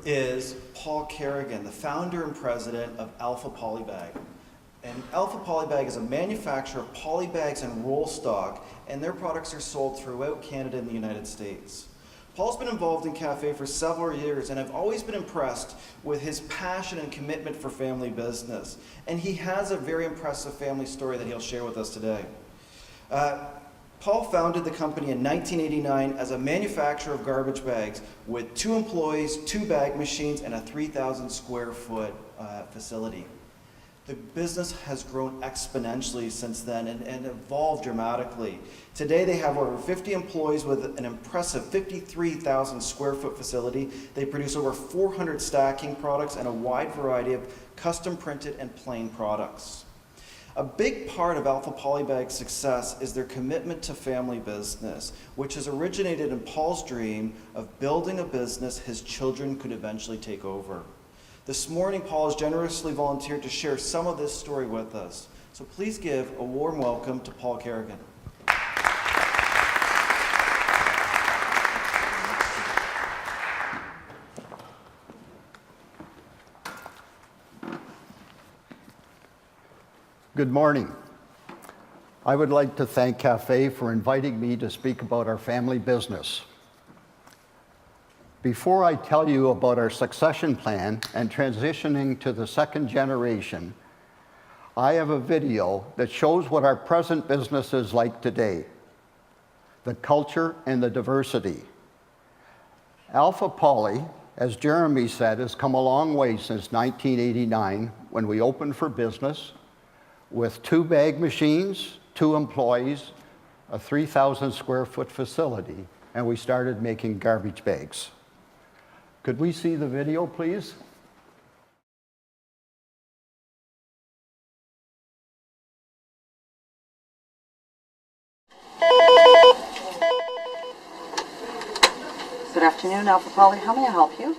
is Paul Kerrigan, the founder and president of Alpha Polybag. And Alpha Polybag is a manufacturer of polybags and roll stock, and their products are sold throughout Canada and the United States. Paul's been involved in Cafe for several years, and I've always been impressed with his passion and commitment for family business. And he has a very impressive family story that he'll share with us today. Paul founded the company in 1989 as a manufacturer of garbage bags with 2 employees, 2 bag machines, and a 3,000 square foot facility. The business has grown exponentially since then and evolved dramatically. Today they have over 50 employees with an impressive 53,000 square foot facility. They produce over 400 stacking products and a wide variety of custom printed and plain products. A big part of Alpha Polybag's success is their commitment to family business, which has originated in Paul's dream of building a business his children could eventually take over. This morning, Paul has generously volunteered to share some of this story with us. So please give a warm welcome to Paul Kerrigan. Good morning. I would like to thank Cafe for inviting me to speak about our family business. Before I tell you about our succession plan and transitioning to the second generation, I have a video that shows what our present business is like today, the culture and the diversity. Alpha Poly, as Jeremy said, has come a long way since 1989 when we opened for business with 2 bag machines, 2 employees, a 3,000 square foot facility, and we started making garbage bags. Could we see the video, please? Good afternoon, Alpha Poly. How may I help you?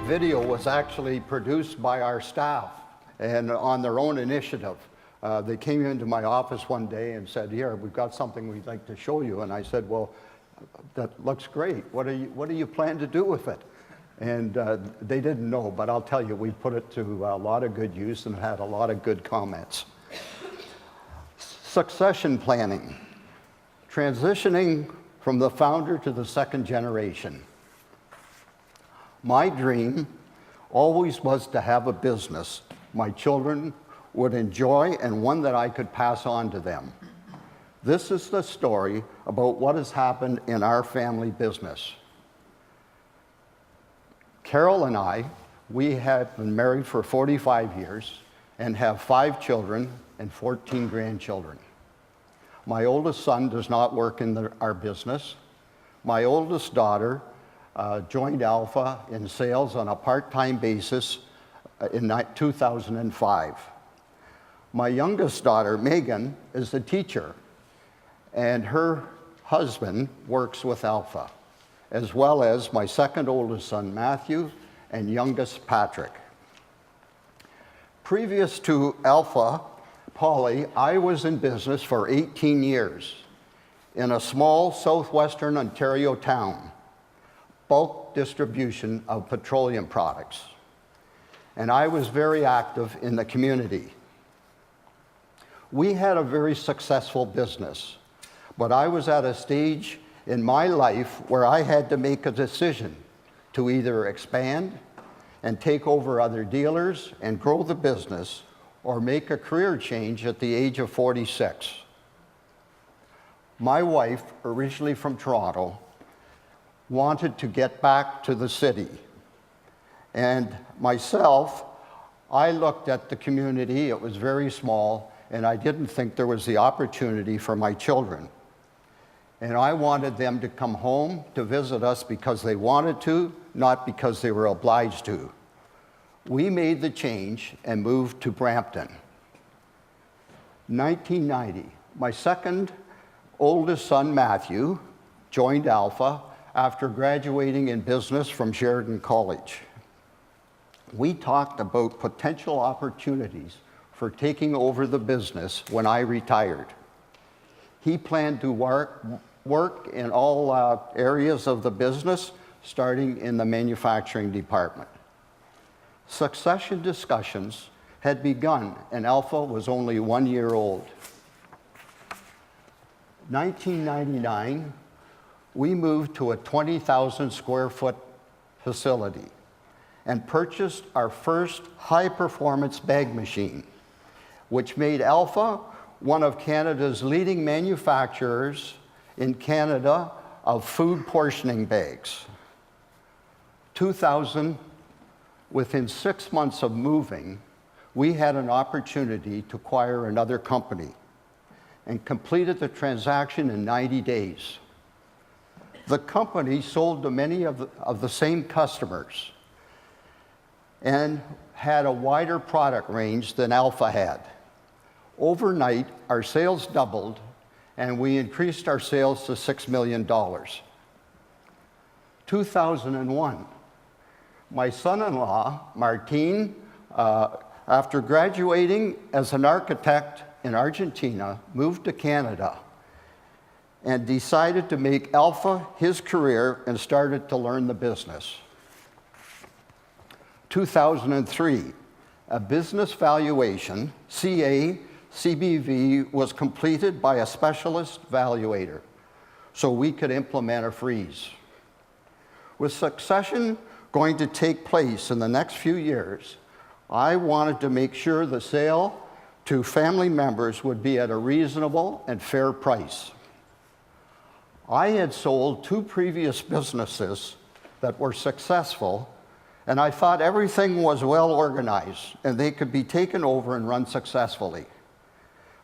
Video was actually produced by our staff and on their own initiative. They came into my office one day and said, "Here, we've got something we'd like to show you." And I said, "Well, that looks great. What do you plan to do with it? And they didn't know, but I'll tell you, we put it to a lot of good use and had a lot of good comments. Succession planning, transitioning from the founder to the second generation. My dream always was to have a business my children would enjoy and one that I could pass on to them. This is the story about what has happened in our family business. Carol and I, we had been married for 45 years and have 5 children and 14 grandchildren. My oldest son does not work in our business. My oldest daughter joined Alpha in sales on a part-time basis in 2005. My youngest daughter, Megan, is a teacher, and her husband works with Alpha, as well as my second oldest son, Matthew, and youngest, Patrick. Previous to Alpha Poly, I was in business for 18 years in a small southwestern Ontario town, bulk distribution of petroleum products. And I was very active in the community. We had a very successful business, but I was at a stage in my life where I had to make a decision to either expand and take over other dealers and grow the business, or make a career change at the age of 46. My wife, originally from Toronto, wanted to get back to the city. And myself, I looked at the community, it was very small, and I didn't think there was the opportunity for my children. And I wanted them to come home to visit us because they wanted to, not because they were obliged to. We made the change and moved to Brampton. 1990, my second oldest son, Matthew, joined Alpha after graduating in business from Kerrigan College. We talked about potential opportunities for taking over the business when I retired. He planned to work in all areas of the business, starting in the manufacturing department. Succession discussions had begun, and Alpha was only 1 year old. 1999, we moved to a 20,000 square foot facility and purchased our first high-performance bag machine, which made Alpha one of Canada's leading manufacturers in Canada of food portioning bags. 2000, within 6 months of moving, we had an opportunity to acquire another company and completed the transaction in 90 days. The company sold to many of the same customers and had a wider product range than Alpha had. Overnight, our sales doubled, and we increased our sales to $6 million. 2001, my son-in-law, Martin, after graduating as an architect in Argentina, moved to Canada and decided to make Alpha his career and started to learn the business. 2003, a business valuation, CBV, was completed by a specialist valuator so we could implement a freeze. With succession going to take place in the next few years, I wanted to make sure the sale to family members would be at a reasonable and fair price. I had sold 2 previous businesses that were successful, and I thought everything was well organized and they could be taken over and run successfully.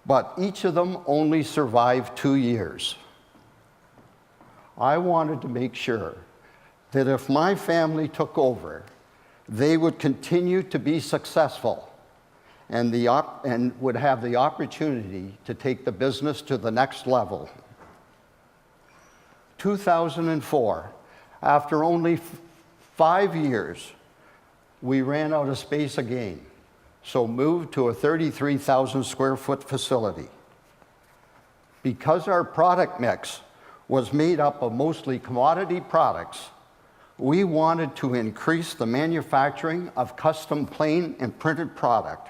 But each of them only survived 2 years. I wanted to make sure that if my family took over, they would continue to be successful and would have the opportunity to take the business to the next level. 2004, after only 5 years, we ran out of space again, so moved to a 33,000 square foot facility. Because our product mix was made up of mostly commodity products, we wanted to increase the manufacturing of custom plain and printed product,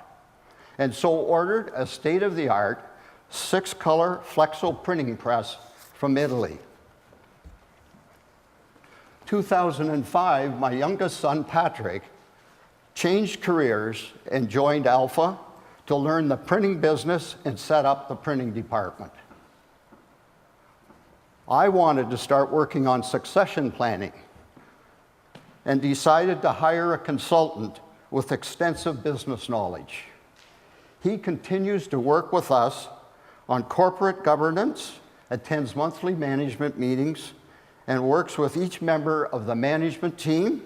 and so ordered a state-of-the-art 6-color flexo printing press from Italy. 2005, my youngest son, Patrick, changed careers and joined Alpha to learn the printing business and set up the printing department. I wanted to start working on succession planning and decided to hire a consultant with extensive business knowledge. He continues to work with us on corporate governance, attends monthly management meetings, and works with each member of the management team.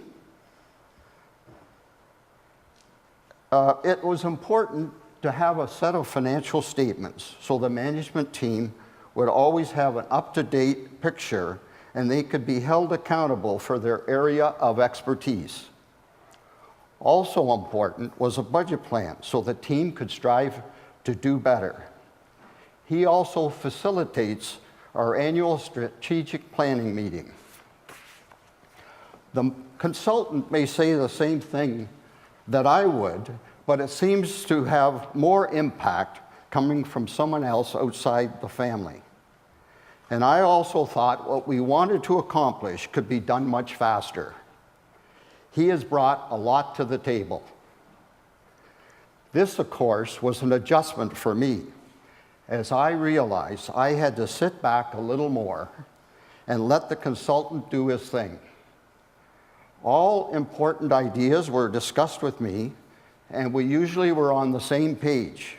It was important to have a set of financial statements so the management team would always have an up-to-date picture and they could be held accountable for their area of expertise. Also important was a budget plan so the team could strive to do better. He also facilitates our annual strategic planning meeting. The consultant may say the same thing that I would, but it seems to have more impact coming from someone else outside the family. And I also thought what we wanted to accomplish could be done much faster. He has brought a lot to the table. This, of course, was an adjustment for me, as I realized I had to sit back a little more and let the consultant do his thing. All important ideas were discussed with me, and we usually were on the same page.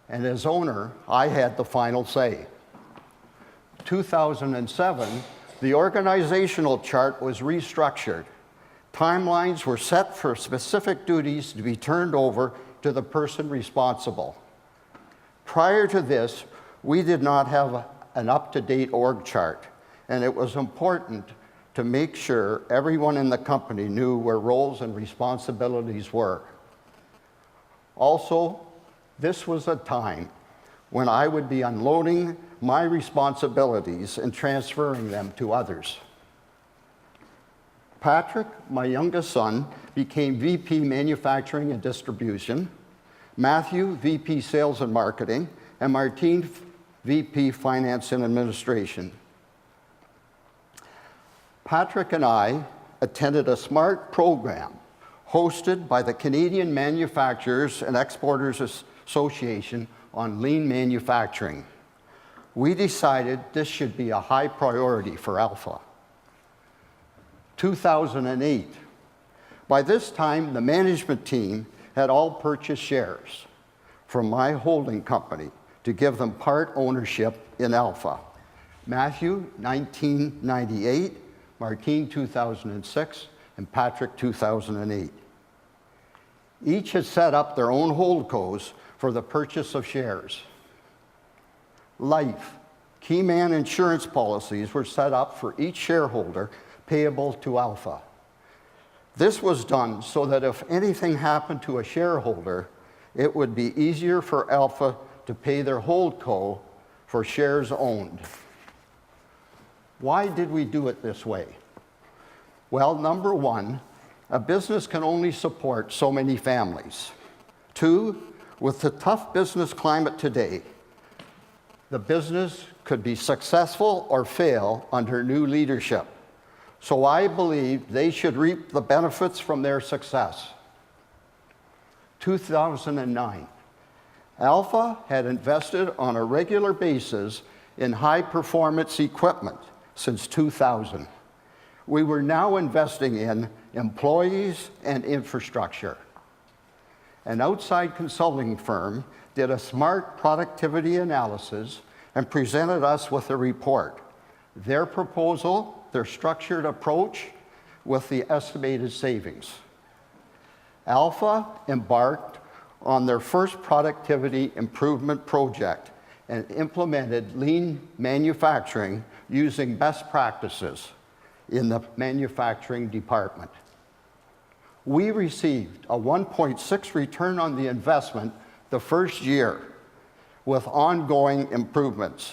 And as owner, I had the final say. 2007, the organizational chart was restructured. Timelines were set for specific duties to be turned over to the person responsible. Prior to this, we did not have an up-to-date org chart, and it was important to make sure everyone in the company knew where roles and responsibilities were. Also, this was a time when I would be unloading my responsibilities and transferring them to others. Patrick, my youngest son, became VP Manufacturing and Distribution, Matthew, VP Sales and Marketing, and Martine, VP Finance and Administration. Patrick and I attended a SMART program hosted by the Canadian Manufacturers and Exporters Association on lean manufacturing. We decided this should be a high priority for Alpha. 2008. By this time, the management team had all purchased shares from my holding company to give them part ownership in Alpha. Matthew, 1998, Martine, 2006, and Patrick, 2008. Each had set up their own holdcos for the purchase of shares. Life, key man insurance policies were set up for each shareholder payable to Alpha. This was done so that if anything happened to a shareholder, it would be easier for Alpha to pay their holdco for shares owned. Why did we do it this way? Well, number one, a business can only support so many families. Two, with the tough business climate today, the business could be successful or fail under new leadership. So I believe they should reap the benefits from their success. 2009, Alpha had invested on a regular basis in high-performance equipment since 2000. We were now investing in employees and infrastructure. An outside consulting firm did a SMART productivity analysis and presented us with a report. Their proposal, their structured approach with the estimated savings. Alpha embarked on their first productivity improvement project and implemented lean manufacturing using best practices in the manufacturing department. We received a 1.6 return on the investment the first year with ongoing improvements.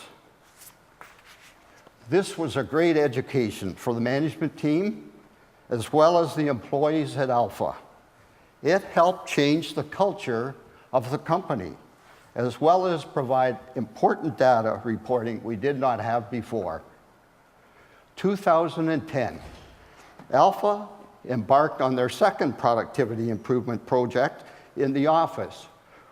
This was a great education for the management team as well as the employees at Alpha. It helped change the culture of the company, as well as provide important data reporting we did not have before. 2010, Alpha embarked on their second productivity improvement project in the office,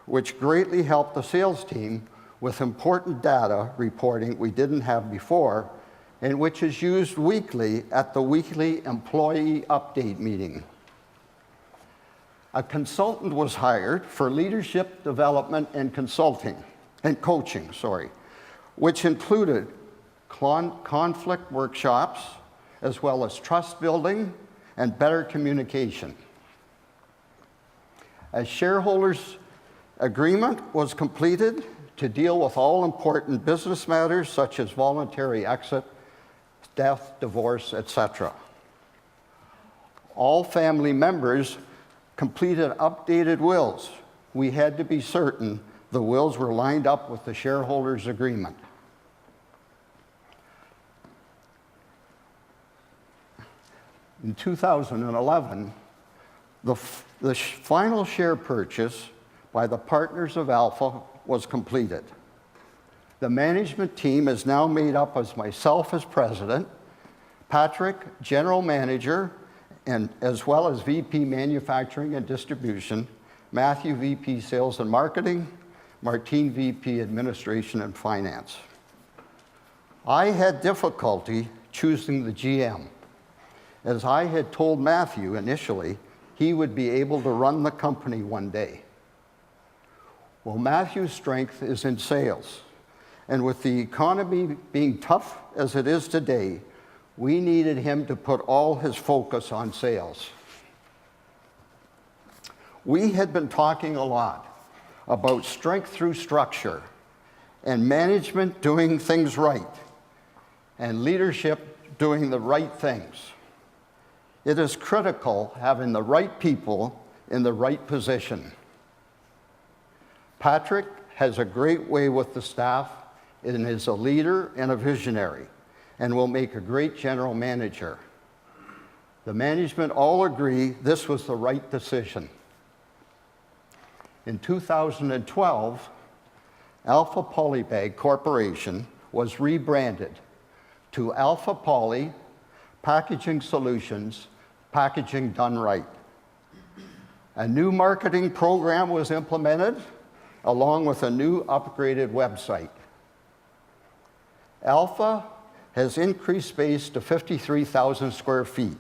which greatly helped the sales team with important data reporting we didn't have before, and which is used weekly at the weekly employee update meeting. A consultant was hired for leadership development and coaching, which included conflict workshops, as well as trust building and better communication. A shareholders' agreement was completed to deal with all important business matters such as voluntary exit, death, divorce, etc. All family members completed updated wills. We had to be certain the wills were lined up with the shareholders' agreement. In 2011, the final share purchase by the partners of Alpha was completed. The management team is now made up of myself as president, Patrick, general manager, and as well as VP Manufacturing and Distribution, Matthew, VP Sales and Marketing, Martine, VP Administration and Finance. I had difficulty choosing the GM, as I had told Matthew initially he would be able to run the company one day. Well, Matthew's strength is in sales, and with the economy being tough as it is today, we needed him to put all his focus on sales. We had been talking a lot about strength through structure and management doing things right and leadership doing the right things. It is critical having the right people in the right position. Patrick has a great way with the staff and is a leader and a visionary, and will make a great general manager. The management all agree this was the right decision. In 2012, Alpha Polybag Corporation was rebranded to Alpha Poly Packaging Solutions, Packaging Done Right. A new marketing program was implemented, along with a new upgraded website. Alpha has increased space to 53,000 square feet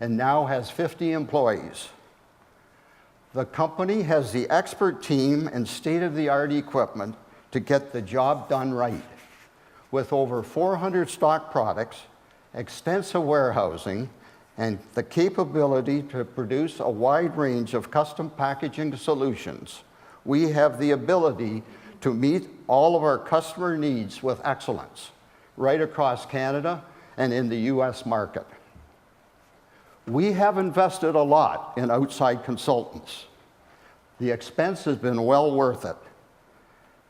and now has 50 employees. The company has the expert team and state-of-the-art equipment to get the job done right. With over 400 stock products, extensive warehousing, and the capability to produce a wide range of custom packaging solutions, we have the ability to meet all of our customer needs with excellence, right across Canada and in the US market. We have invested a lot in outside consultants. The expense has been well worth it.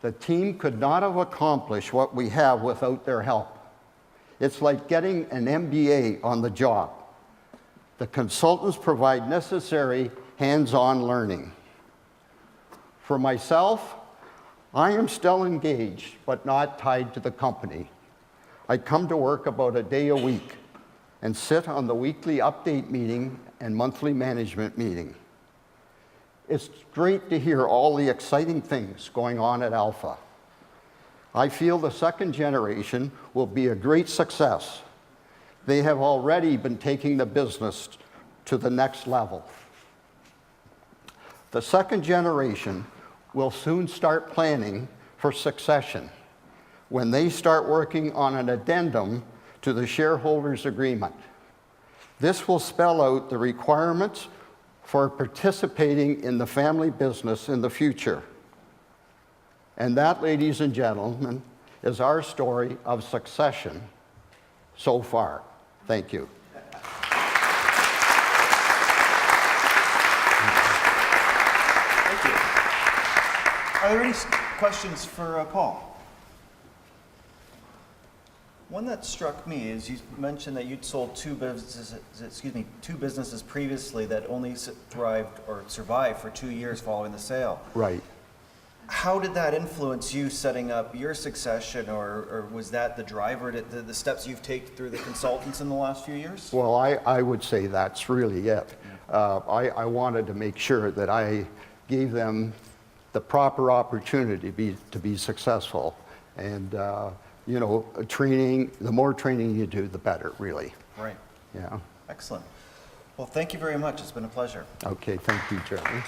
The team could not have accomplished what we have without their help. It's like getting an MBA on the job. The consultants provide necessary hands-on learning. For myself, I am still engaged, but not tied to the company. I come to work about a day a week and sit on the weekly update meeting and monthly management meeting. It's great to hear all the exciting things going on at Alpha. I feel the second generation will be a great success. They have already been taking the business to the next level. The second generation will soon start planning for succession when they start working on an addendum to the shareholders' agreement. This will spell out the requirements for participating in the family business in the future. And that, ladies and gentlemen, is our story of succession so far. Thank you. Thank you. Are there any questions for Paul? One that struck me is you mentioned that you'd sold two businesses previously that only thrived or survived for 2 years following the sale. Right. How did that influence you setting up your succession, or was that the driver to the steps you've taken through the consultants in the last few years? Well, I would say that's really it. I wanted to make sure that I gave them the proper opportunity to be successful. And, you know, training, the more training you do, the better, really. Right. Yeah. Excellent. Well, thank you very much. It's been a pleasure. Okay, thank you, Jeremy.